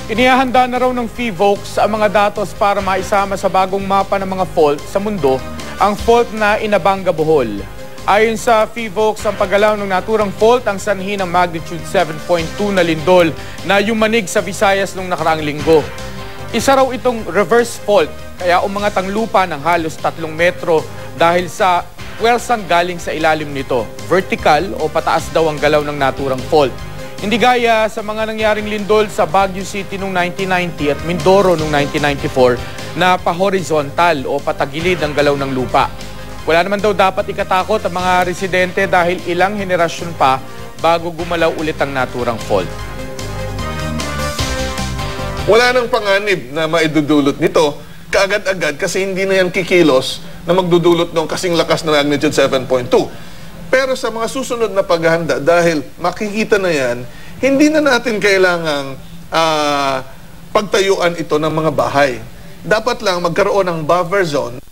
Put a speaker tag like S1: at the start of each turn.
S1: Inihahanda na raw ng PHIVOLCS ang mga datos para maisama sa bagong mapa ng mga fault sa mundo, ang fault na Inabanga, Bohol. Ayon sa PHIVOLCS, ang paggalaw ng naturang fault ang sanhi ng magnitude 7.2 na lindol na yumanig sa Visayas noong nakaraang linggo. Isa raw itong reverse fault, kaya umangat ang lupa ng halos 3 metro dahil sa puwersang galing sa ilalim nito. Vertical o pataas daw ang galaw ng naturang fault. Hindi gaya sa mga nangyaring lindol sa Baguio City noong 1990 at Mindoro noong 1994 na pa-horizontal o patagilid ang galaw ng lupa. Wala naman daw dapat ikatakot ang mga residente dahil ilang henerasyon pa bago gumalaw ulit ang naturang fault.
S2: Wala nang panganib na maidudulot nito kaagad-agad kasi hindi na yan kikilos na magdudulot ng kasing lakas na magnitude 7.2. Pero sa mga susunod na paghahanda, dahil makikita na yan, hindi na natin kailangang pagtayuan ito ng mga bahay. Dapat lang magkaroon ng buffer zone